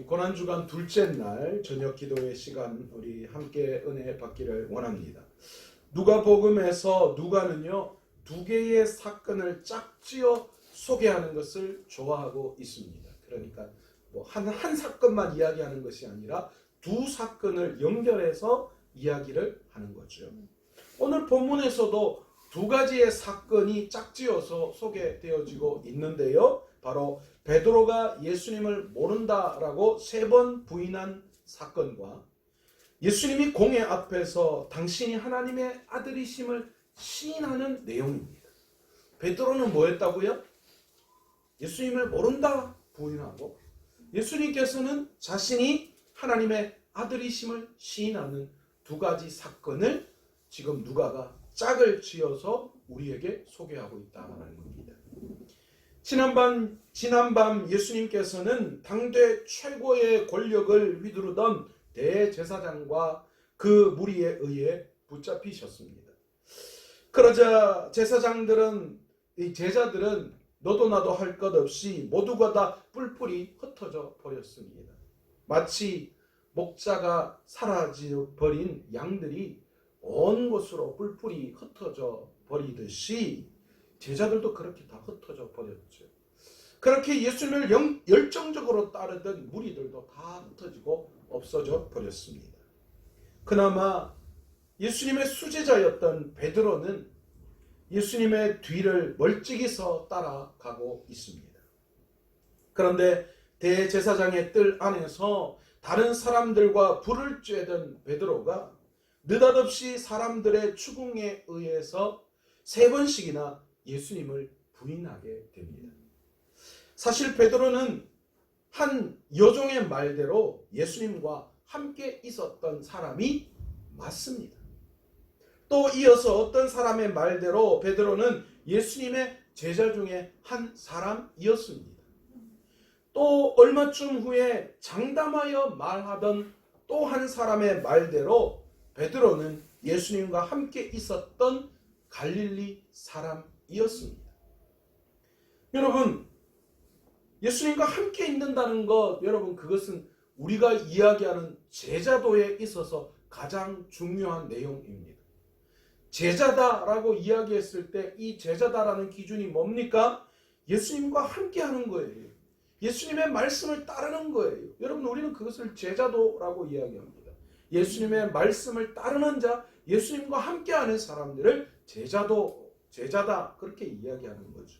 고난주간 둘째 날 저녁 기도의 시간 우리 함께 은혜 받기를 원합니다. 누가복음에서 누가는요 두 개의 사건을 짝지어 소개하는 것을 좋아하고 있습니다. 그러니까 한 사건만 이야기하는 것이 아니라 두 사건을 연결해서 이야기를 하는 거죠. 오늘 본문에서도 두 가지의 사건이 짝지어서 소개되어지고 있는데요. 바로 베드로가 예수님을 모른다라고 3번 부인한 사건과 예수님이 공회 앞에서 당신이 하나님의 아들이심을 시인하는 내용입니다. 베드로는 뭐 했다고요? 예수님을 모른다 부인하고 예수님께서는 자신이 하나님의 아들이심을 시인하는 두 가지 사건을 지금 누가가 짝을 지어서 우리에게 소개하고 있다는 겁니다. 지난밤 예수님께서는 당대 최고의 권력을 휘두르던 대제사장과 그 무리에 의해 붙잡히셨습니다. 그러자 이 제자들은 너도 나도 할 것 없이 모두가 다 뿔뿔이 흩어져 버렸습니다. 마치 목자가 사라져 버린 양들이 온 곳으로 뿔뿔이 흩어져 버리듯이 제자들도 그렇게 다 흩어져 버렸죠. 그렇게 예수님을 열정적으로 따르던 무리들도 다 흩어지고 없어져 버렸습니다. 그나마 예수님의 수제자였던 베드로는 예수님의 뒤를 멀찍이서 따라가고 있습니다. 그런데 대제사장의 뜰 안에서 다른 사람들과 불을 쬐던 베드로가 느닷없이 사람들의 추궁에 의해서 3번씩이나 예수님을 부인하게 됩니다. 사실 베드로는 한 여종의 말대로 예수님과 함께 있었던 사람이 맞습니다. 또 이어서 어떤 사람의 말대로 베드로는 예수님의 제자 중에 한 사람이었습니다. 또 얼마쯤 후에 장담하여 말하던 또 한 사람의 말대로 베드로는 예수님과 함께 있었던 갈릴리 사람이었습니다. 여러분, 예수님과 함께 있는다는 것, 여러분 그것은 우리가 이야기하는 제자도에 있어서 가장 중요한 내용입니다. 제자다라고 이야기했을 때 이 제자다라는 기준이 뭡니까? 예수님과 함께 하는 거예요. 예수님의 말씀을 따르는 거예요. 여러분 우리는 그것을 제자도라고 이야기합니다. 예수님의 말씀을 따르는 자, 예수님과 함께하는 사람들을 제자다 그렇게 이야기하는 거죠.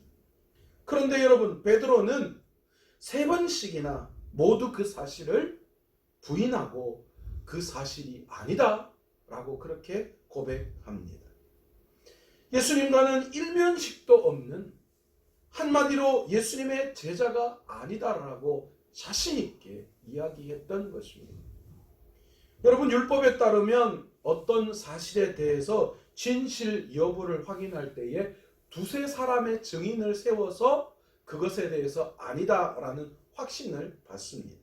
그런데 여러분 베드로는 3번씩이나 모두 그 사실을 부인하고 그 사실이 아니다 라고 그렇게 고백합니다. 예수님과는 일면식도 없는, 한마디로 예수님의 제자가 아니다라고 자신있게 이야기했던 것입니다. 여러분 율법에 따르면 어떤 사실에 대해서 진실 여부를 확인할 때에 두세 사람의 증인을 세워서 그것에 대해서 아니다라는 확신을 받습니다.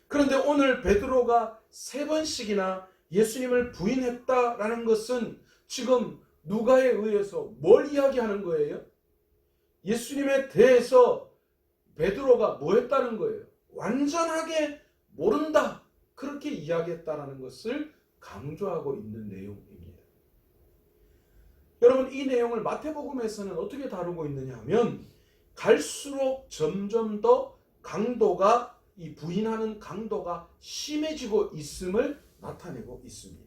그런데 오늘 베드로가 3번씩이나 예수님을 부인했다라는 것은 지금 누가에 의해서 뭘 이야기하는 거예요? 예수님에 대해서 베드로가 뭐 했다는 거예요? 완전하게 모른다. 그렇게 이야기했다라는 것을 강조하고 있는 내용입니다. 여러분 이 내용을 마태복음에서는 어떻게 다루고 있느냐 하면 갈수록 점점 더 강도가 이 부인하는 강도가 심해지고 있음을 나타내고 있습니다.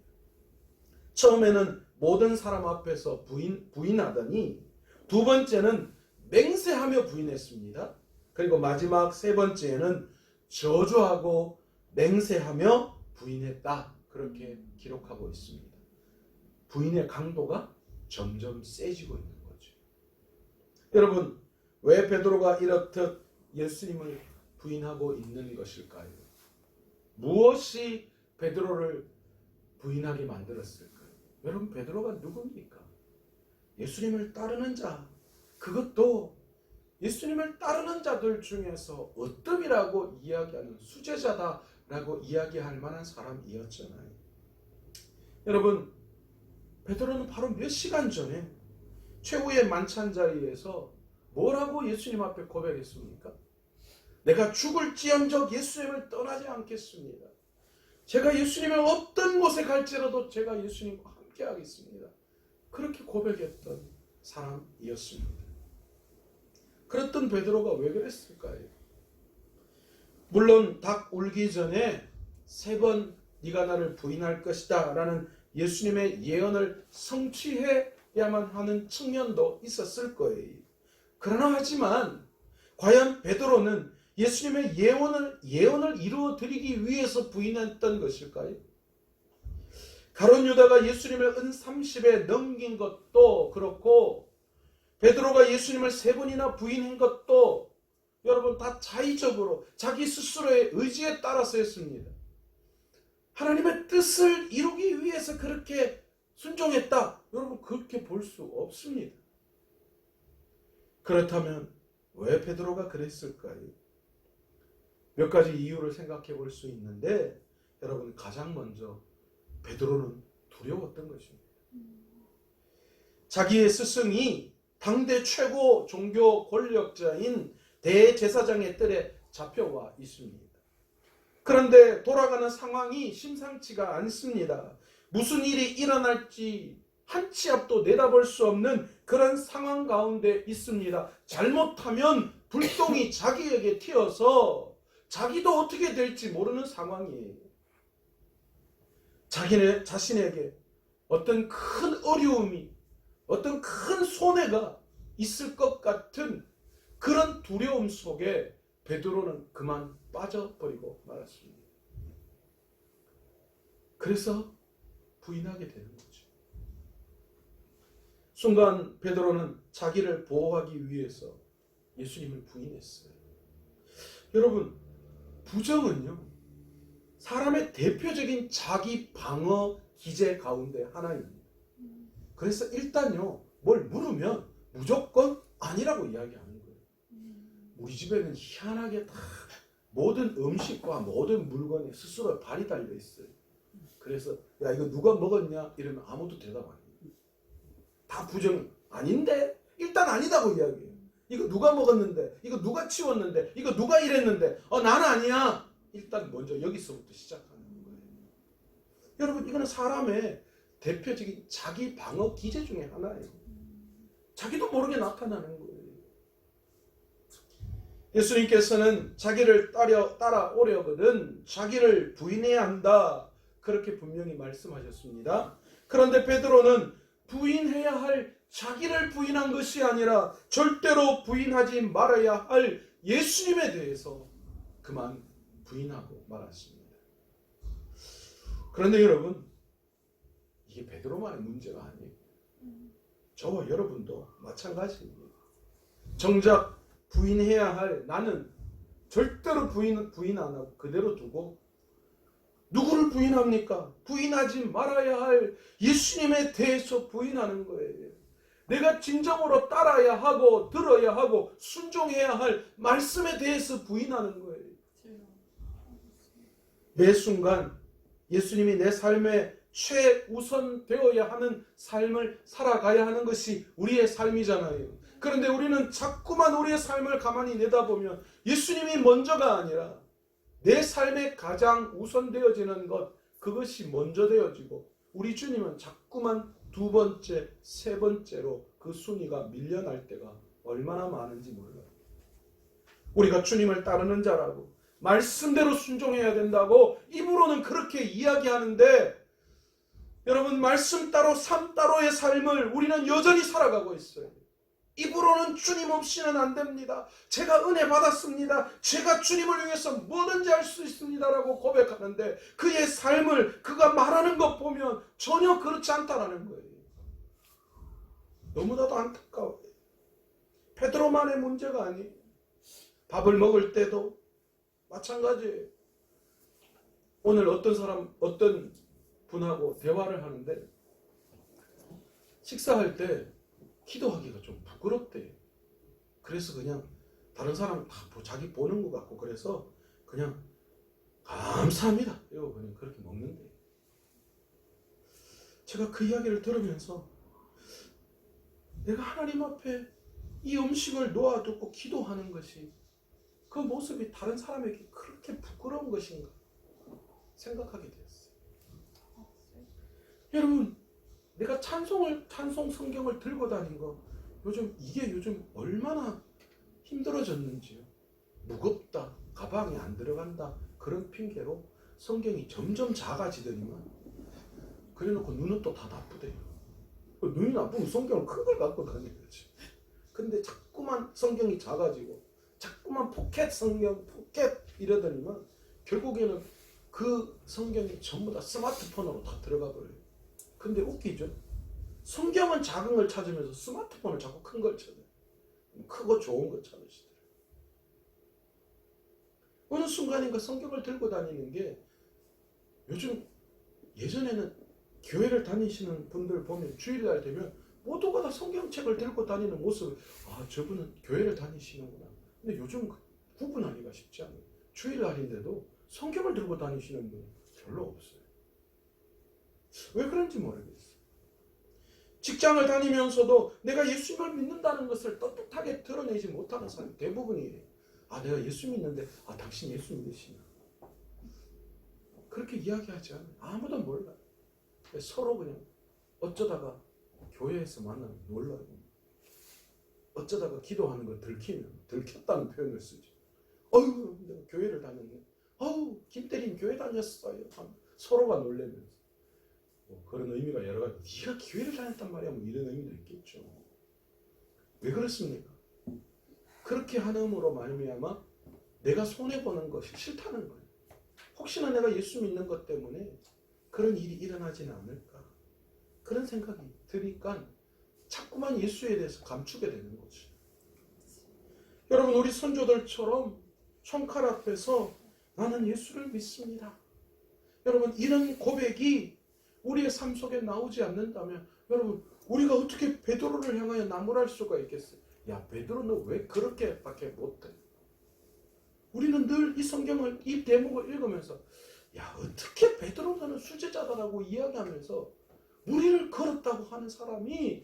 처음에는 모든 사람 앞에서 부인하더니 두 번째는 맹세하며 부인했습니다. 그리고 마지막 3번째에는 저주하고 맹세하며 부인했다. 그렇게 기록하고 있습니다. 부인의 강도가 점점 세지고 있는 거죠. 여러분 왜 베드로가 이렇듯 예수님을 부인하고 있는 것일까요? 무엇이 베드로를 부인하게 만들었을까요? 여러분 베드로가 누굽니까? 예수님을 따르는 자, 그것도 예수님을 따르는 자들 중에서 어뜸이라고 이야기하는 수제자다라고 이야기할 만한 사람이었잖아요. 여러분 베드로는 바로 몇 시간 전에 최후의 만찬 자리에서 뭐라고 예수님 앞에 고백했습니까? 내가 죽을지언정 예수님을 떠나지 않겠습니다. 제가 예수님의 어떤 곳에 갈지라도 제가 예수님과 함께 하겠습니다. 그렇게 고백했던 사람이었습니다. 그랬던 베드로가 왜 그랬을까요? 물론 닭 울기 전에 3번 네가 나를 부인할 것이다 라는 예수님의 예언을 성취해야만 하는 측면도 있었을 거예요. 그러나 하지만 과연 베드로는 예수님의 예언을 이루어드리기 위해서 부인했던 것일까요? 가룟 유다가 예수님을 은 30에 넘긴 것도 그렇고 베드로가 예수님을 3번이나 부인한 것도 여러분 다 자의적으로 자기 스스로의 의지에 따라서 했습니다. 하나님의 뜻을 이루기 위해서 그렇게 순종했다. 여러분 그렇게 볼 수 없습니다. 그렇다면 왜 베드로가 그랬을까요? 몇 가지 이유를 생각해 볼 수 있는데 여러분 가장 먼저 베드로는 두려웠던 것입니다. 자기의 스승이 당대 최고 종교 권력자인 대제사장의 뜰에 잡혀와 있습니다. 그런데 돌아가는 상황이 심상치가 않습니다. 무슨 일이 일어날지 한 치 앞도 내다볼 수 없는 그런 상황 가운데 있습니다. 잘못하면 불똥이 자기에게 튀어서 자기도 어떻게 될지 모르는 상황이에요. 자신에게 어떤 큰 어려움이, 어떤 큰 손해가 있을 것 같은 그런 두려움 속에 베드로는 그만 빠져버리고 말았습니다. 그래서 부인하게 되는 거죠. 순간 베드로는 자기를 보호하기 위해서 예수님을 부인했어요. 여러분, 부정은요, 사람의 대표적인 자기 방어 기제 가운데 하나입니다. 그래서 일단요, 뭘 물으면 무조건 아니라고 이야기하는 거예요. 우리 집에는 희한하게 다 모든 음식과 모든 물건에 스스로 발이 달려 있어요. 그래서 야 이거 누가 먹었냐 이러면 아무도 대답 안 해요. 다 부정 아닌데 일단 아니다고 이야기해요. 이거 누가 먹었는데, 이거 누가 치웠는데, 이거 누가 이랬는데, 나는 아니야. 일단 먼저 여기서부터 시작하는 거예요. 여러분 이거는 사람의 대표적인 자기 방어 기제 중에 하나예요. 자기도 모르게 나타나는 거예요. 예수님께서는 자기를 따라오려거든 자기를 부인해야 한다. 그렇게 분명히 말씀하셨습니다. 그런데 베드로는 부인해야 할 자기를 부인한 것이 아니라 절대로 부인하지 말아야 할 예수님에 대해서 그만 부인하고 말았습니다. 그런데 여러분, 이게 베드로만의 문제가 아니에요. 저와 여러분도 마찬가지입니다. 정작 부인해야 할 나는 절대로 부인 안 하고 그대로 두고 누구를 부인합니까? 부인하지 말아야 할 예수님에 대해서 부인하는 거예요. 내가 진정으로 따라야 하고 들어야 하고 순종해야 할 말씀에 대해서 부인하는 거예요. 매 순간 예수님이 내 삶에 최우선 되어야 하는 삶을 살아가야 하는 것이 우리의 삶이잖아요. 그런데 우리는 자꾸만 우리의 삶을 가만히 내다보면 예수님이 먼저가 아니라 내 삶에 가장 우선되어지는 것, 그것이 먼저 되어지고 우리 주님은 자꾸만 2번째, 3번째로 그 순위가 밀려날 때가 얼마나 많은지 몰라요. 우리가 주님을 따르는 자라고 말씀대로 순종해야 된다고 입으로는 그렇게 이야기하는데 여러분 말씀 따로 삶 따로의 삶을 우리는 여전히 살아가고 있어요. 입으로는 주님 없이는 안 됩니다. 제가 은혜 받았습니다. 제가 주님을 위해서 뭐든지 할 수 있습니다라고 고백하는데 그의 삶을 그가 말하는 것 보면 전혀 그렇지 않다라는 거예요. 너무나도 안타까워요. 베드로만의 문제가 아니에요. 밥을 먹을 때도 마찬가지예요. 오늘 어떤 분하고 대화를 하는데 식사할 때 기도하기가 좀 부끄럽대요. 그래서 그냥 다른 사람 다 자기 보는 것 같고 그래서 그냥 감사합니다 이러고 그냥 그렇게 먹는데요. 제가 그 이야기를 들으면서 내가 하나님 앞에 이 음식을 놓아두고 기도하는 것이 그 모습이 다른 사람에게 그렇게 부끄러운 것인가 생각하게 되었어요. 여러분, 내가 찬송 성경을 들고 다닌 거 이게 요즘 얼마나 힘들어졌는지요. 무겁다, 가방에 안 들어간다, 그런 핑계로 성경이 점점 작아지더니만, 그래놓고 눈은 또 다 나쁘대요. 눈이 나쁘면 성경을 큰 걸 갖고 다니겠지. 근데 자꾸만 성경이 작아지고 자꾸만 포켓 성경, 포켓 이러더니만 결국에는 그 성경이 전부 다 스마트폰으로 다 들어가 버려요. 근데 웃기죠? 성경은 작은 걸 찾으면서 스마트폰을 자꾸 큰 걸 찾아요. 크고 좋은 걸 찾으시더라고요. 어느 순간인가 성경을 들고 다니는 게, 요즘 예전에는 교회를 다니시는 분들 보면 주일날 되면 모두가 다 성경책을 들고 다니는 모습을, 아, 저분은 교회를 다니시는구나. 근데 요즘 구분하기가 쉽지 않아요. 주일날인데도 성경을 들고 다니시는 분은 별로 없어요. 왜 그런지 모르겠어요. 직장을 다니면서도 내가 예수님을 믿는다는 것을 떳떳하게 드러내지 못하는 사람이 대부분이에요. 아, 내가 예수 믿는데, 아, 당신 예수 믿으시나? 그렇게 이야기하지 않아요. 아무도 몰라요. 서로 그냥 어쩌다가 교회에서 만나면 놀라요. 어쩌다가 기도하는 거 들키면, 들켰다는 표현을 쓰죠. 어휴, 내가 교회를 다녔네. 어우, 김대림 교회 다녔어요. 서로가 놀라면서. 그런 의미가 여러 가지. 네가 교회를 다녔단 말이야, 뭐 이런 의미도 있겠죠. 왜 그렇습니까? 그렇게 함으로 말미암아 내가 손해 보는 것이 싫다는 거예요. 혹시나 내가 예수 믿는 것 때문에 그런 일이 일어나지는 않을까, 그런 생각이 드니까 자꾸만 예수에 대해서 감추게 되는 거죠. 여러분, 우리 선조들처럼 총칼 앞에서 나는 예수를 믿습니다, 여러분, 이런 고백이 우리의 삶 속에 나오지 않는다면, 여러분, 우리가 어떻게 베드로를 향하여 나무랄 수가 있겠어요? 야, 베드로 너 왜 그렇게밖에 못해? 우리는 늘 이 성경을, 이 대목을 읽으면서, 야, 어떻게 베드로 너는 수제자다라고 이야기하면서 무리를 걸었다고 하는 사람이,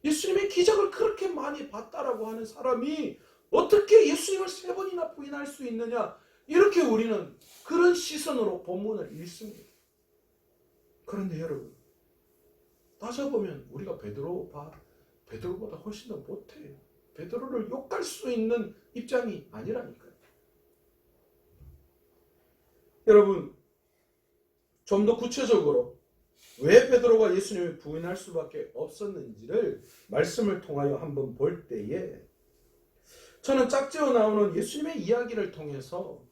예수님의 기적을 그렇게 많이 봤다라고 하는 사람이 어떻게 예수님을 3번이나 부인할 수 있느냐, 이렇게 우리는 그런 시선으로 본문을 읽습니다. 그런데 여러분, 따져보면 우리가 베드로보다 훨씬 더 못해요. 베드로를 욕할 수 있는 입장이 아니라니까요. 여러분, 좀 더 구체적으로 왜 베드로가 예수님을 부인할 수밖에 없었는지를 말씀을 통하여 한번 볼 때에, 저는 짝지어 나오는 예수님의 이야기를 통해서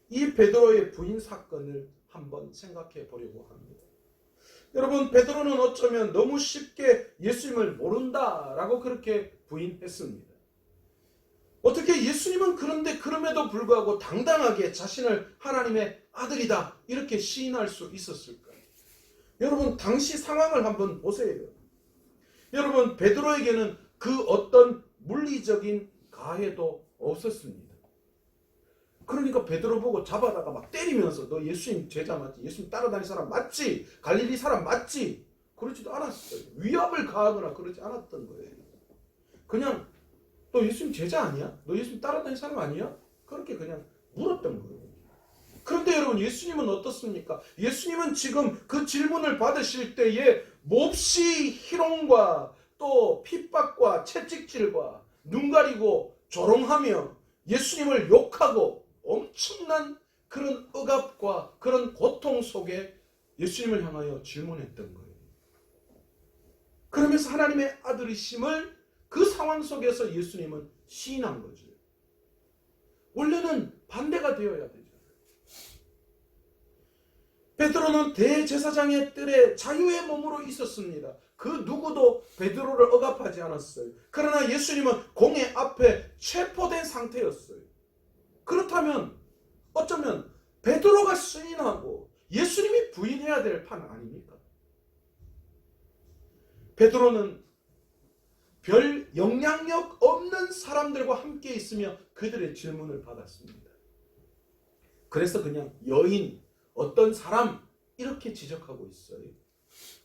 이 베드로의 부인 사건을 한번 생각해 보려고 합니다. 여러분, 베드로는 어쩌면 너무 쉽게 예수님을 모른다라고 그렇게 부인했습니다. 어떻게 예수님은 그런데 그럼에도 불구하고 당당하게 자신을 하나님의 아들이다 이렇게 시인할 수 있었을까요? 여러분, 당시 상황을 한번 보세요. 여러분, 베드로에게는 그 어떤 물리적인 가해도 없었습니다. 그러니까 베드로 보고 잡아다가 막 때리면서 너 예수님 제자 맞지? 예수님 따라다니는 사람 맞지? 갈릴리 사람 맞지? 그러지도 않았어요. 위협을 가하거나 그러지 않았던 거예요. 그냥 너 예수님 제자 아니야? 너 예수님 따라다니는 사람 아니야? 그렇게 그냥 물었던 거예요. 그런데 여러분, 예수님은 어떻습니까? 예수님은 지금 그 질문을 받으실 때에 몹시 희롱과 또 핍박과 채찍질과 눈 가리고 조롱하며 예수님을 욕하고 엄청난 그런 억압과 그런 고통 속에 예수님을 향하여 질문했던 거예요. 그러면서 하나님의 아들이심을 그 상황 속에서 예수님은 시인한 거죠. 원래는 반대가 되어야 되죠. 베드로는 대제사장의 뜰에 자유의 몸으로 있었습니다. 그 누구도 베드로를 억압하지 않았어요. 그러나 예수님은 공회 앞에 체포된 상태였어요. 그렇다면 어쩌면 베드로가 시인하고 예수님이 부인해야 될 판 아닙니까? 베드로는 별 영향력 없는 사람들과 함께 있으며 그들의 질문을 받았습니다. 그래서 그냥 여인, 어떤 사람 이렇게 지적하고 있어요.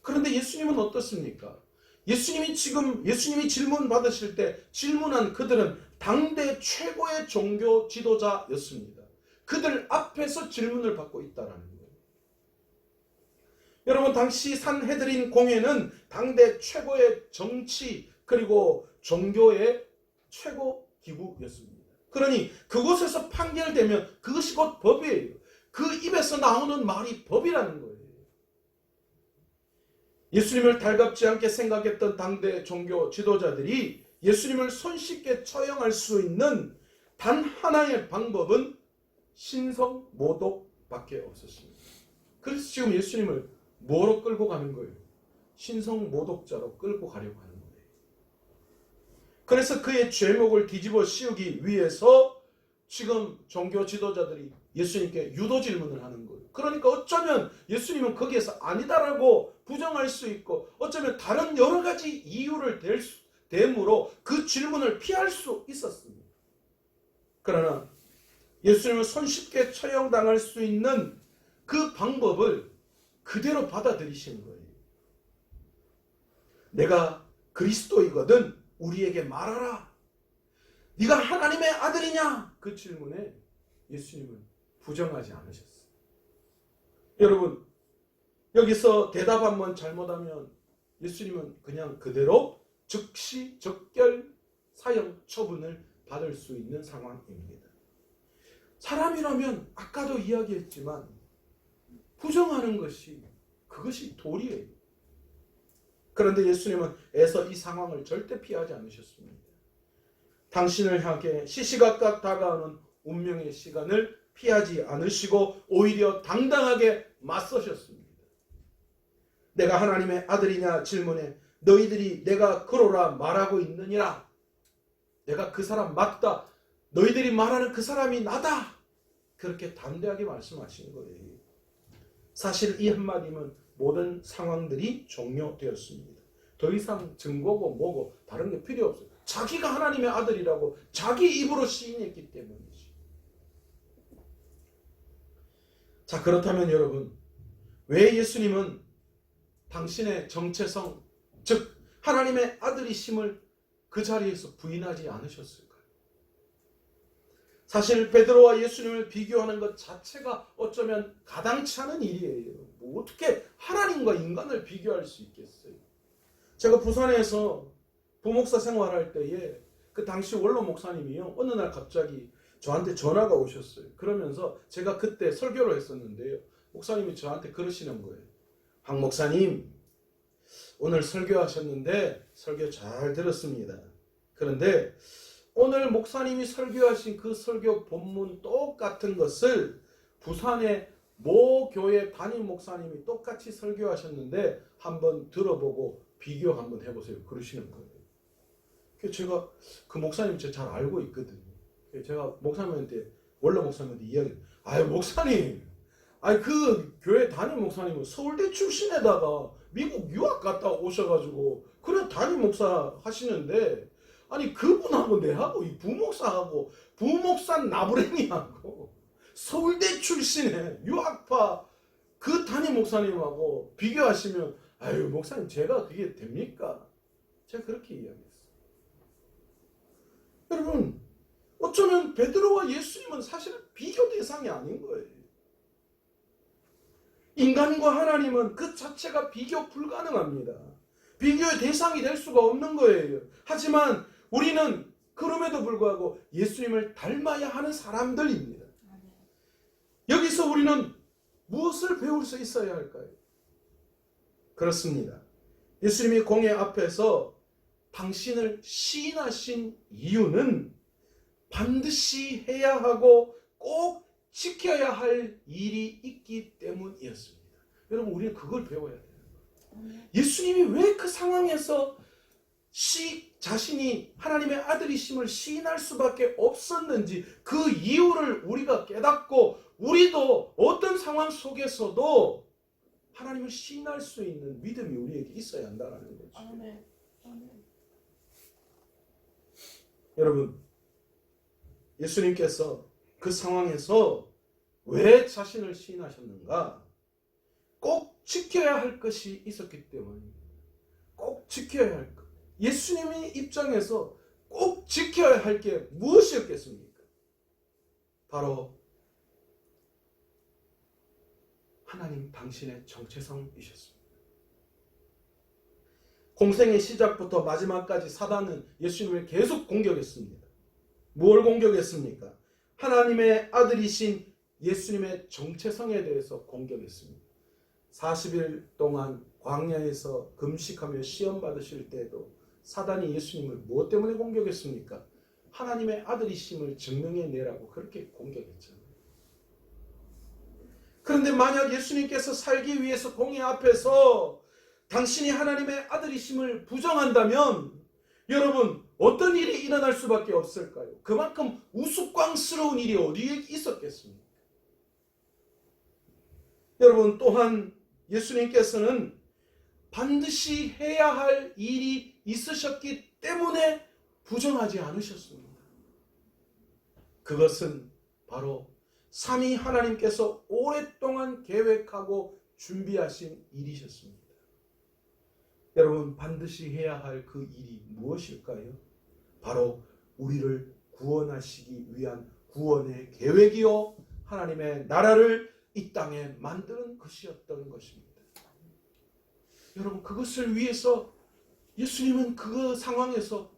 그런데 예수님은 어떻습니까? 예수님이 질문 받으실 때 질문한 그들은 당대 최고의 종교 지도자였습니다. 그들 앞에서 질문을 받고 있다는 거예요. 여러분, 당시 산헤드린 공회는 당대 최고의 정치 그리고 종교의 최고 기구였습니다. 그러니 그곳에서 판결되면 그것이 곧 법이에요. 그 입에서 나오는 말이 법이라는 거예요. 예수님을 달갑지 않게 생각했던 당대 종교 지도자들이 예수님을 손쉽게 처형할 수 있는 단 하나의 방법은 신성모독밖에 없었습니다. 그래서 지금 예수님을 뭐로 끌고 가는 거예요? 신성모독자로 끌고 가려고 하는 거예요. 그래서 그의 죄목을 뒤집어 씌우기 위해서 지금 종교 지도자들이 예수님께 유도 질문을 하는 거예요. 그러니까 어쩌면 예수님은 거기에서 아니다라고 부정할 수 있고 어쩌면 다른 여러 가지 이유를 대므로 그 질문을 피할 수 있었습니다. 그러나 예수님을 손쉽게 처형당할 수 있는 그 방법을 그대로 받아들이시는 거예요. 내가 그리스도이거든 우리에게 말하라. 네가 하나님의 아들이냐? 그 질문에 예수님은 부정하지 않으셨어요. 여러분, 여기서 대답 한번 잘못하면 예수님은 그냥 그대로 즉시 적결 사형 처분을 받을 수 있는 상황입니다. 사람이라면 아까도 이야기했지만 부정하는 것이 그것이 도리예요. 그런데 예수님은 애써 이 상황을 절대 피하지 않으셨습니다. 당신을 향해 시시각각 다가오는 운명의 시간을 피하지 않으시고 오히려 당당하게 맞서셨습니다. 내가 하나님의 아들이냐 질문에 너희들이 내가 그러라 말하고 있느니라. 내가 그 사람 맞다. 너희들이 말하는 그 사람이 나다. 그렇게 담대하게 말씀하신 거예요. 사실 이 한마디면 모든 상황들이 종료되었습니다. 더 이상 증거고 뭐고 다른 게 필요 없어요. 자기가 하나님의 아들이라고 자기 입으로 시인했기 때문이지. 자, 그렇다면 여러분, 왜 예수님은 당신의 정체성, 즉 하나님의 아들이심을 그 자리에서 부인하지 않으셨을까요? 사실 베드로와 예수님을 비교하는 것 자체가 어쩌면 가당치 않은 일이에요. 뭐 어떻게 하나님과 인간을 비교할 수 있겠어요? 제가 부산에서 부목사 생활할 때에 그 당시 원로 목사님이요, 어느 날 갑자기 저한테 전화가 오셨어요. 그러면서 제가 그때 설교를 했었는데요, 목사님이 저한테 그러시는 거예요. 황 목사님, 오늘 설교하셨는데 설교 잘 들었습니다. 그런데 오늘 목사님이 설교하신 그 설교 본문 똑같은 것을 부산의 모 교회 담임 목사님이 똑같이 설교하셨는데 한번 들어보고 비교 한번 해보세요. 그러시는 거예요. 제가 그 목사님 제가 잘 알고 있거든요. 제가 목사님한테, 원로 목사님한테 이야기, 아유 목사님, 아니 그 교회 담임 목사님은 서울대 출신에다가 미국 유학 갔다 오셔가지고 그래 담임 목사 하시는데, 아니 그분하고 내하고 이 부목사하고 부목사 나부랭이하고 서울대 출신의 유학파 그 담임 목사님하고 비교하시면, 아유 목사님 제가 그게 됩니까? 제가 그렇게 이야기했어요. 여러분, 어쩌면 베드로와 예수님은 사실 비교 대상이 아닌 거예요. 인간과 하나님은 그 자체가 비교 불가능합니다. 비교의 대상이 될 수가 없는 거예요. 하지만 우리는 그럼에도 불구하고 예수님을 닮아야 하는 사람들입니다. 여기서 우리는 무엇을 배울 수 있어야 할까요? 그렇습니다. 예수님이 공회 앞에서 당신을 시인하신 이유는 반드시 해야 하고 꼭 지켜야 할 일이 있기 때문이었습니다. 여러분, 우리는 그걸 배워야 돼요. 예수님이 왜 그 상황에서 자신이 하나님의 아들이심을 시인할 수밖에 없었는지 그 이유를 우리가 깨닫고 우리도 어떤 상황 속에서도 하나님을 시인할 수 있는 믿음이 우리에게 있어야 한다는 거죠. 아멘. 아멘. 여러분, 예수님께서 그 상황에서 왜 자신을 시인하셨는가? 꼭 지켜야 할 것이 있었기 때문입니다. 꼭 지켜야 할 것. 예수님의 입장에서 꼭 지켜야 할 게 무엇이었겠습니까? 바로 하나님 당신의 정체성이셨습니다. 공생의 시작부터 마지막까지 사단은 예수님을 계속 공격했습니다. 뭘 공격했습니까? 하나님의 아들이신 예수님의 정체성에 대해서 공격했습니다. 40일 동안 광야에서 금식하며 시험 받으실 때도 사단이 예수님을 무엇 때문에 공격했습니까? 하나님의 아들이심을 증명해내라고 그렇게 공격했잖아요. 그런데 만약 예수님께서 살기 위해서 공의 앞에서 당신이 하나님의 아들이심을 부정한다면 여러분 어떤 일이 일어날 수밖에 없을까요? 그만큼 우스꽝스러운 일이 어디에 있었겠습니까? 여러분 또한 예수님께서는 반드시 해야 할 일이 있으셨기 때문에 부정하지 않으셨습니다. 그것은 바로 삼위 하나님께서 오랫동안 계획하고 준비하신 일이셨습니다. 여러분 반드시 해야 할 그 일이 무엇일까요? 바로 우리를 구원하시기 위한 구원의 계획이요 하나님의 나라를 이 땅에 만드는 것이었던 것입니다. 여러분 그것을 위해서 예수님은 그 상황에서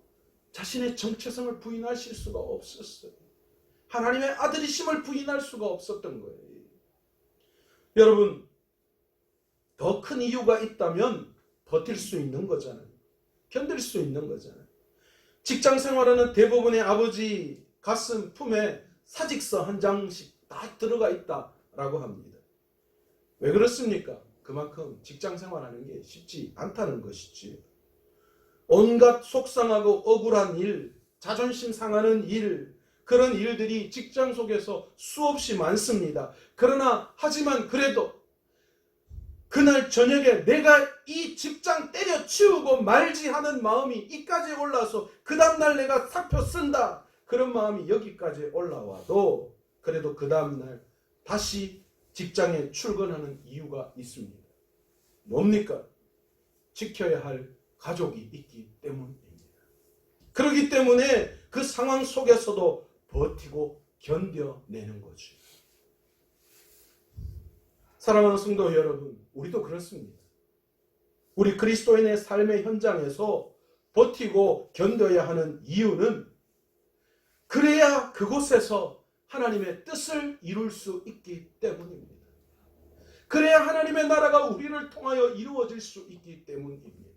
자신의 정체성을 부인하실 수가 없었어요. 하나님의 아들이심을 부인할 수가 없었던 거예요. 여러분 더 큰 이유가 있다면 버틸 수 있는 거잖아요. 견딜 수 있는 거잖아요. 직장 생활하는 대부분의 아버지 가슴 품에 사직서 한 장씩 다 들어가 있다라고 합니다. 왜 그렇습니까? 그만큼 직장 생활하는 게 쉽지 않다는 것이지. 온갖 속상하고 억울한 일, 자존심 상하는 일, 그런 일들이 직장 속에서 수없이 많습니다. 그러나 하지만 그래도 그날 저녁에 내가 이 직장 때려치우고 말지 하는 마음이 이까지 올라서 그 다음날 내가 사표 쓴다. 그런 마음이 여기까지 올라와도 그래도 그 다음날 다시 직장에 출근하는 이유가 있습니다. 뭡니까? 지켜야 할 가족이 있기 때문입니다. 그렇기 때문에 그 상황 속에서도 버티고 견뎌내는 거죠. 사랑하는 성도 여러분, 우리도 그렇습니다. 우리 그리스도인의 삶의 현장에서 버티고 견뎌야 하는 이유는 그래야 그곳에서 하나님의 뜻을 이룰 수 있기 때문입니다. 그래야 하나님의 나라가 우리를 통하여 이루어질 수 있기 때문입니다.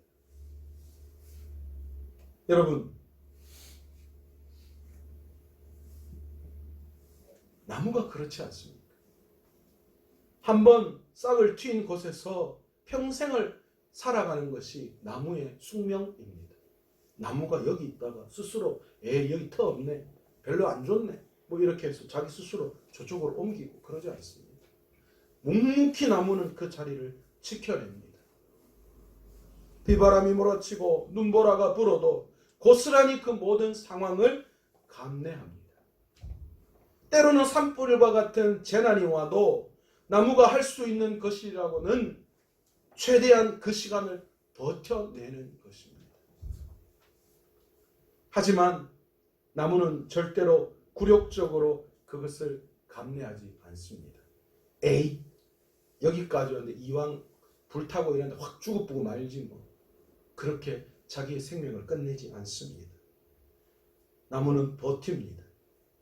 여러분, 나무가 그렇지 않습니까? 한번 싹을 틔인 곳에서 평생을 살아가는 것이 나무의 숙명입니다. 나무가 여기 있다가 스스로 여기 터 없네, 별로 안 좋네, 뭐 이렇게 해서 자기 스스로 저쪽으로 옮기고 그러지 않습니다. 묵묵히 나무는 그 자리를 지켜냅니다. 비바람이 몰아치고 눈보라가 불어도 고스란히 그 모든 상황을 감내합니다. 때로는 산불과 같은 재난이 와도 나무가 할 수 있는 것이라고는 최대한 그 시간을 버텨내는 것입니다. 하지만 나무는 절대로 굴욕적으로 그것을 감내하지 않습니다. 에이, 여기까지 왔는데 이왕 불타고 이러는데 확 죽어보고 말지 뭐. 그렇게 자기의 생명을 끝내지 않습니다. 나무는 버팁니다.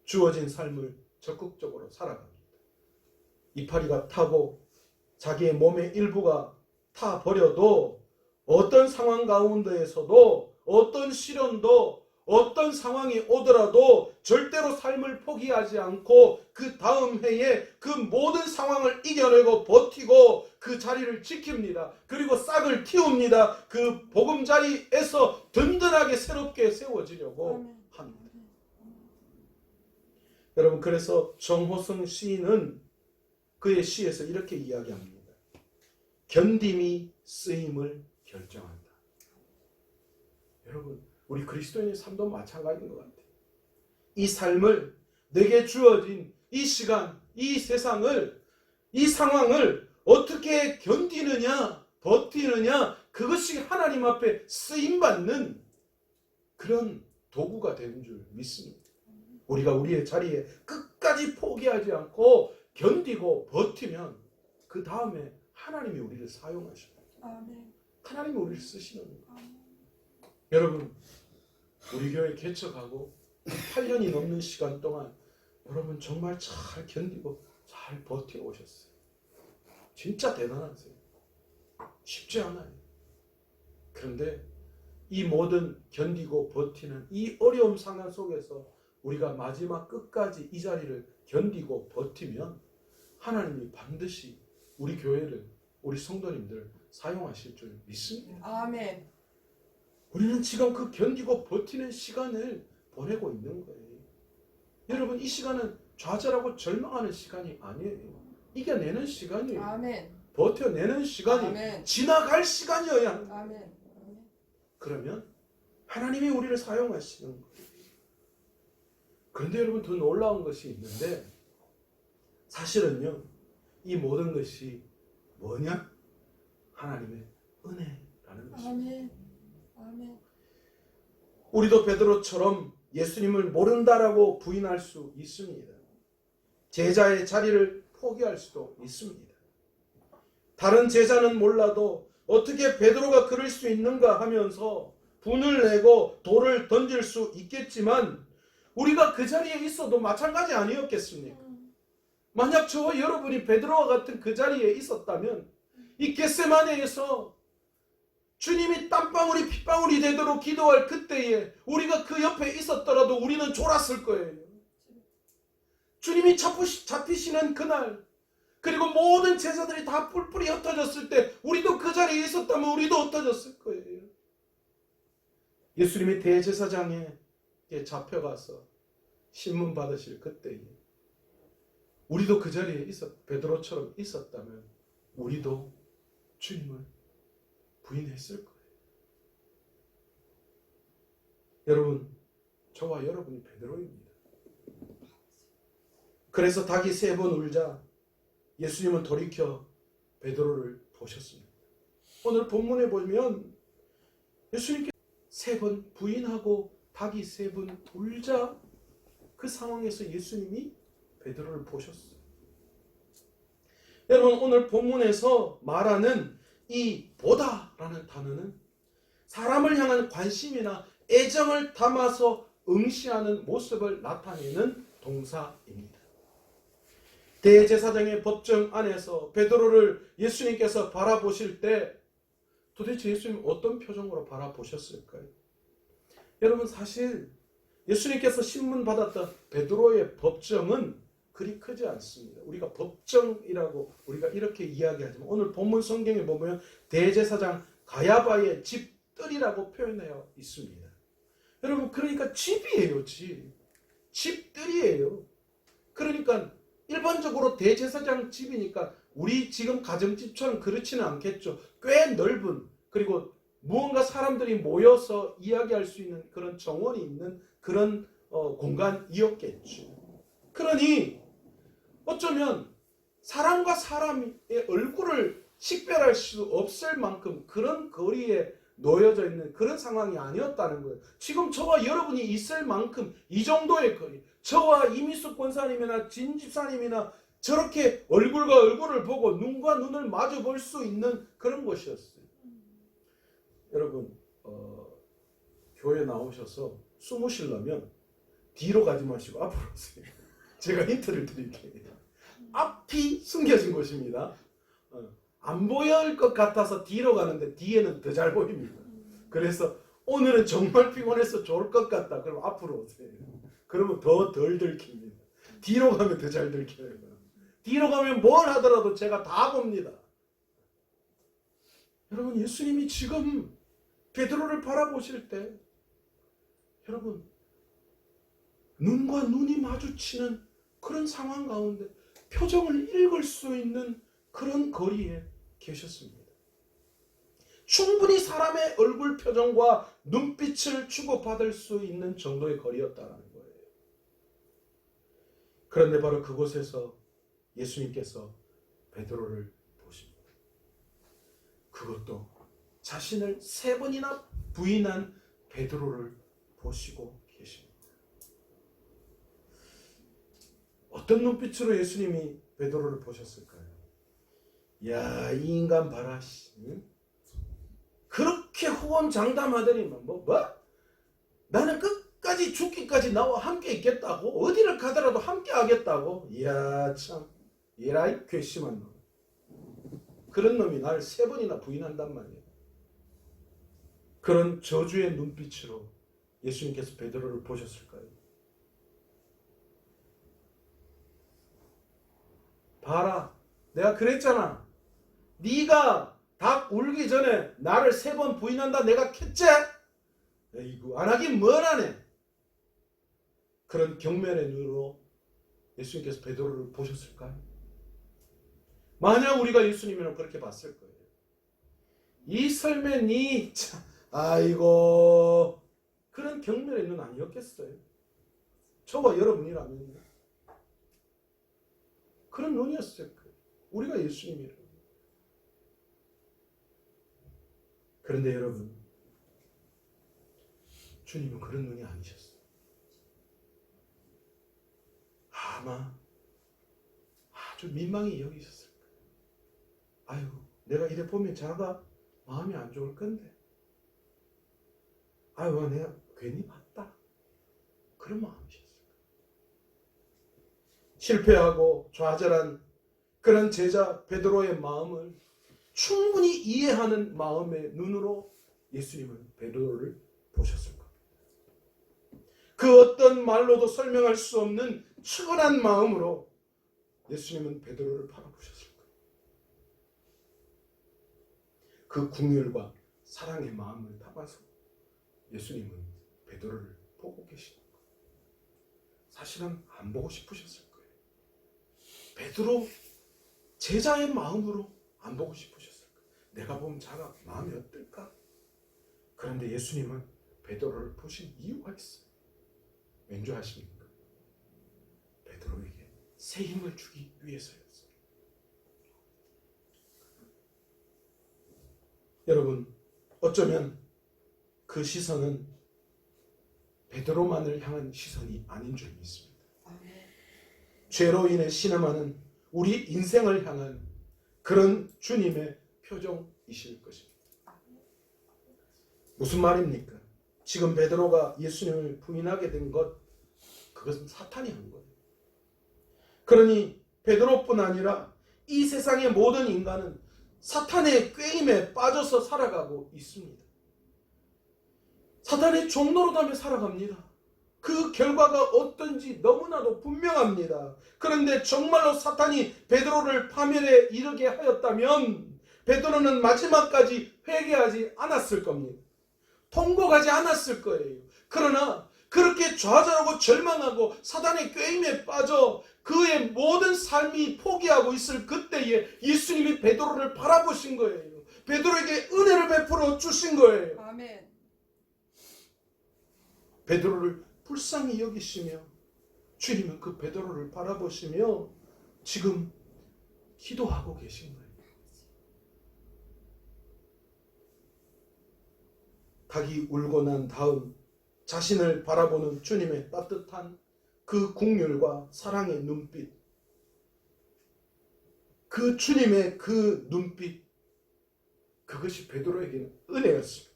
주어진 삶을 적극적으로 살아갑니다. 이파리가 타고 자기의 몸의 일부가 타버려도 어떤 상황 가운데에서도 어떤 시련도 어떤 상황이 오더라도 절대로 삶을 포기하지 않고 그 다음 해에 그 모든 상황을 이겨내고 버티고 그 자리를 지킵니다. 그리고 싹을 틔웁니다. 그 보금자리에서 든든하게 새롭게 세워지려고 합니다. 여러분, 그래서 정호성 시인은 그의 시에서 이렇게 이야기합니다. 견딤이 쓰임을 결정한다. 여러분, 우리 그리스도인의 삶도 마찬가지인 것 같아요. 이 삶을, 내게 주어진 이 시간, 이 세상을, 이 상황을 어떻게 견디느냐, 버티느냐, 그것이 하나님 앞에 쓰임받는 그런 도구가 되는 줄 믿습니다. 우리가 우리의 자리에 끝까지 포기하지 않고 견디고 버티면 그 다음에 하나님이 우리를 사용하셔요. 아멘. 하나님이 우리를 쓰시는 거예요. 아멘. 여러분, 우리 교회 개척하고 8년이 넘는 시간 동안 여러분 정말 잘 견디고 잘 버텨오셨어요. 진짜 대단하세요. 쉽지 않아요. 그런데 이 모든 견디고 버티는 이 어려움 상황 속에서 우리가 마지막 끝까지 이 자리를 견디고 버티면 하나님이 반드시 우리 교회를, 우리 성도님들을 사용하실 줄 믿습니다. 아멘. 우리는 지금 그 견디고 버티는 시간을 보내고 있는 거예요. 여러분, 이 시간은 좌절하고 절망하는 시간이 아니에요. 이겨내는 시간이에요. 아멘. 버텨내는 시간이 아멘. 지나갈 시간이어야 합니다. 아멘. 그러면 하나님이 우리를 사용하시는 거예요. 그런데 여러분, 더 놀라운 것이 있는데 사실은요, 이 모든 것이 뭐냐? 하나님의 은혜라는 것입니다. 아멘. 아멘. 우리도 베드로처럼 예수님을 모른다라고 부인할 수 있습니다. 제자의 자리를 포기할 수도 있습니다. 다른 제자는 몰라도 어떻게 베드로가 그럴 수 있는가 하면서 분을 내고 돌을 던질 수 있겠지만 우리가 그 자리에 있어도 마찬가지 아니었겠습니까? 만약 저와 여러분이 베드로와 같은 그 자리에 있었다면 이 겟세마네에서 주님이 땀방울이 핏방울이 되도록 기도할 그때에 우리가 그 옆에 있었더라도 우리는 졸았을 거예요. 주님이 잡히시는 그날, 그리고 모든 제자들이 다 뿔뿔이 흩어졌을 때 우리도 그 자리에 있었다면 우리도 흩어졌을 거예요. 예수님이 대제사장에 잡혀가서 신문 받으실 그때에 우리도 그 자리에 베드로처럼 있었다면 우리도 주님을 부인했을 거예요. 여러분, 저와 여러분이 베드로입니다. 그래서 닭이 3번 울자 예수님은 돌이켜 베드로를 보셨습니다. 오늘 본문에 보면 예수님께 3번 부인하고 닭이 3번 울자 그 상황에서 예수님이 베드로를 보셨어요. 여러분, 오늘 본문에서 말하는 이 보다라는 단어는 사람을 향한 관심이나 애정을 담아서 응시하는 모습을 나타내는 동사입니다. 대제사장의 법정 안에서 베드로를 예수님께서 바라보실 때 도대체 예수님 어떤 표정으로 바라보셨을까요? 여러분, 사실 예수님께서 신문 받았던 베드로의 법정은 그리 크지 않습니다. 우리가 법정이라고 우리가 이렇게 이야기하지만 오늘 본문 성경에 보면 대제사장 가야바의 집들이라고 표현되어 있습니다. 여러분, 그러니까 집이에요. 집들이에요. 그러니까 일반적으로 대제사장 집이니까 우리 지금 가정집처럼 그렇지는 않겠죠. 꽤 넓은, 그리고 무언가 사람들이 모여서 이야기할 수 있는 그런 정원이 있는 그런 공간이었겠죠. 그러니 어쩌면 사람과 사람의 얼굴을 식별할 수 없을 만큼 그런 거리에 놓여져 있는 그런 상황이 아니었다는 거예요. 지금 저와 여러분이 있을 만큼 이 정도의 거리, 저와 이미숙 권사님이나 진 집사님이나 저렇게 얼굴과 얼굴을 보고 눈과 눈을 마주 볼 수 있는 그런 곳이었어요. 여러분, 교회 나오셔서 숨을 쉬려면 뒤로 가지 마시고 앞으로 오세요. 제가 힌트를 드릴게요. 앞이 숨겨진 곳입니다. 안 보일 것 같아서 뒤로 가는데 뒤에는 더 잘 보입니다. 그래서 오늘은 정말 피곤해서 좋을 것 같다. 그럼 앞으로 오세요. 그러면 더 덜 들킵니다. 뒤로 가면 더 잘 들켜요. 뒤로 가면 뭘 하더라도 제가 다 봅니다. 여러분, 예수님이 지금 베드로를 바라보실 때 여러분, 눈과 눈이 마주치는 그런 상황 가운데 표정을 읽을 수 있는 그런 거리에 계셨습니다. 충분히 사람의 얼굴 표정과 눈빛을 주고받을 수 있는 정도의 거리였다는 거예요. 그런데 바로 그곳에서 예수님께서 베드로를 보십니다. 그것도 자신을 3번이나 부인한 베드로를 보시고 계십니다. 어떤 눈빛으로 예수님이 베드로를 보셨을까요? 야, 이 인간 봐라. 응? 그렇게 호언장담하더니만 뭐? 나는 끝까지 죽기까지 나와 함께 있겠다고? 어디를 가더라도 함께 하겠다고? 이야 참, 예라이 괘씸한 놈. 그런 놈이 날 3번이나 부인한단 말이에요. 그런 저주의 눈빛으로 예수님께서 베드로를 보셨을까요? 봐라, 내가 그랬잖아. 네가 닭 울기 전에 나를 3번 부인한다 내가 켰지? 에이구, 안 하긴 뭘 하네. 그런 경멸의 눈으로 예수님께서 베드로를 보셨을까요? 만약 우리가 예수님이랑 그렇게 봤을 거예요. 이 삶에 니 참, 아이고, 그런 경멸의 눈 아니었겠어요? 저와 여러분이라면 그런 눈이었을 거예요. 우리가 예수님이라면. 그런데 여러분, 주님은 그런 눈이 아니셨어요. 아마 아주 민망히 여기셨을 거예요. 아유, 내가 이래 보면 자가 마음이 안 좋을 건데. 아유, 내가 괜히 봤다. 그런 마음이셨어요. 실패하고 좌절한 그런 제자 베드로의 마음을 충분히 이해하는 마음의 눈으로 예수님은 베드로를 보셨을 겁니다. 그 어떤 말로도 설명할 수 없는 측은한 마음으로 예수님은 베드로를 바라보셨을 거예요. 그 긍휼과 사랑의 마음을 담아서 예수님은 베드로를 보고 계시는 거예요. 사실은 안 보고 싶으셨을 거예요. 베드로 제자의 마음으로 안 보고 싶으셨을 거예요. 내가 보면 자가 마음이 어떨까? 그런데 예수님은 베드로를 보신 이유가 있어요. 왠지 아십니까? 베드로에게 새 힘을 주기 위해서였어요. 여러분, 어쩌면 그 시선은 베드로만을 향한 시선이 아닌 줄 믿습니다. 죄로 인해 신음하는 우리 인생을 향한 그런 주님의 표정이실 것입니다. 무슨 말입니까? 지금 베드로가 예수님을 부인하게 된 것, 그것은 사탄이 한 거예요. 그러니 베드로뿐 아니라 이 세상의 모든 인간은 사탄의 꾀임에 빠져서 살아가고 있습니다. 사탄의 종노릇하며 살아갑니다. 그 결과가 어떤지 너무나도 분명합니다. 그런데 정말로 사탄이 베드로를 파멸에 이르게 하였다면 베드로는 마지막까지 회개하지 않았을 겁니다. 통곡하지 않았을 거예요. 그러나 그렇게 좌절하고 절망하고 사탄의 꾀임에 빠져 그의 모든 삶이 포기하고 있을 그때에 예수님이 베드로를 바라보신 거예요. 베드로에게 은혜를 베풀어 주신 거예요. 아멘. 베드로를 불쌍히 여기시며 주님은 그 베드로를 바라보시며 지금 기도하고 계신 거예요. 닭이 울고 난 다음 자신을 바라보는 주님의 따뜻한 그 긍휼과 사랑의 눈빛, 그 주님의 그 눈빛, 그것이 베드로에게는 은혜였습니다.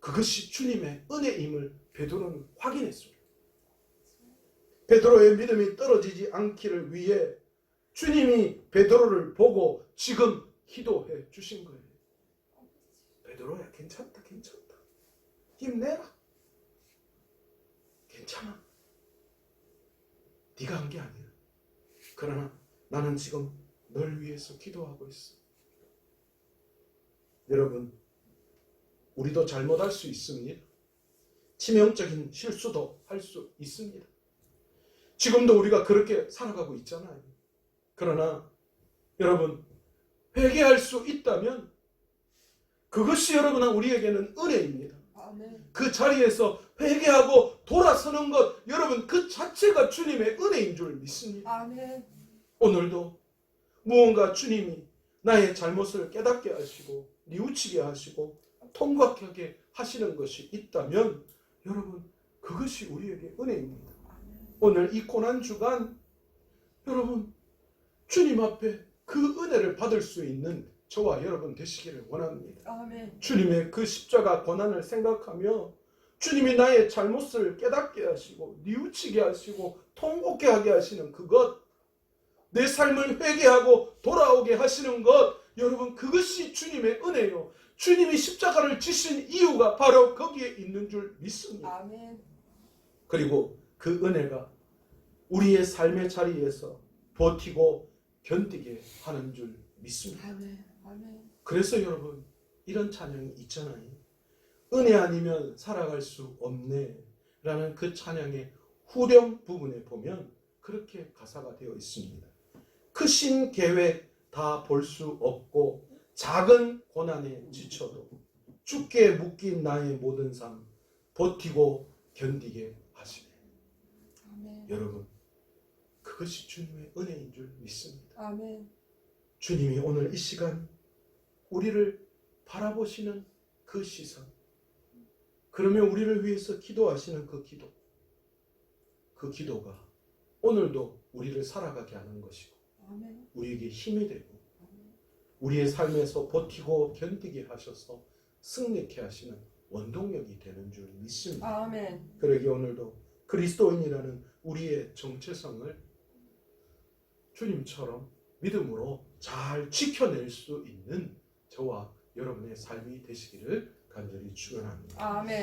그것이 주님의 은혜임을 베드로는 확인했습니다. 베드로의 믿음이 떨어지지 않기를 위해 주님이 베드로를 보고 지금 기도해 주신 거예요. 베드로야, 괜찮다, 괜찮다. 힘내라. 괜찮아. 네가 한 게 아니야. 그러나 나는 지금 널 위해서 기도하고 있어. 여러분, 우리도 잘못할 수 있습니다. 치명적인 실수도 할 수 있습니다. 지금도 우리가 그렇게 살아가고 있잖아요. 그러나 여러분, 회개할 수 있다면 그것이 여러분 우리에게는 은혜입니다. 아멘. 그 자리에서 회개하고 돌아서는 것, 여러분 그 자체가 주님의 은혜인 줄 믿습니다. 아멘. 오늘도 무언가 주님이 나의 잘못을 깨닫게 하시고 뉘우치게 하시고 통과하게 하시는 것이 있다면 여러분 그것이 우리에게 은혜입니다. 오늘 이 고난주간 여러분 주님 앞에 그 은혜를 받을 수 있는 저와 여러분 되시기를 원합니다. 아멘. 주님의 그 십자가 고난을 생각하며 주님이 나의 잘못을 깨닫게 하시고 뉘우치게 하시고 통곡게 하게 하시는 그것, 내 삶을 회개하고 돌아오게 하시는 것, 여러분 그것이 주님의 은혜요. 주님이 십자가를 지신 이유가 바로 거기에 있는 줄 믿습니다. 아멘. 그리고 그 은혜가 우리의 삶의 자리에서 버티고 견디게 하는 줄 믿습니다. 아멘. 아멘. 그래서 여러분 이런 찬양이 있잖아요. 은혜 아니면 살아갈 수 없네 라는 그 찬양의 후렴 부분에 보면 그렇게 가사가 되어 있습니다. 크신 계획 다 볼 수 없고 작은 고난에 지쳐도 주께 묶인 나의 모든 삶 버티고 견디게 하시네. 아멘. 여러분 그것이 주님의 은혜인 줄 믿습니다. 아멘. 주님이 오늘 이 시간 우리를 바라보시는 그 시선, 그러면 우리를 위해서 기도하시는 그 기도, 그 기도가 오늘도 우리를 살아가게 하는 것이고 아멘. 우리에게 힘이 되고 우리의 삶에서 버티고 견디게 하셔서 승리케 하시는 원동력이 되는 줄 믿습니다. 아멘. 그러기에 오늘도 그리스도인이라는 우리의 정체성을 주님처럼 믿음으로 잘 지켜낼 수 있는 저와 여러분의 삶이 되시기를 간절히 축원합니다. 아멘.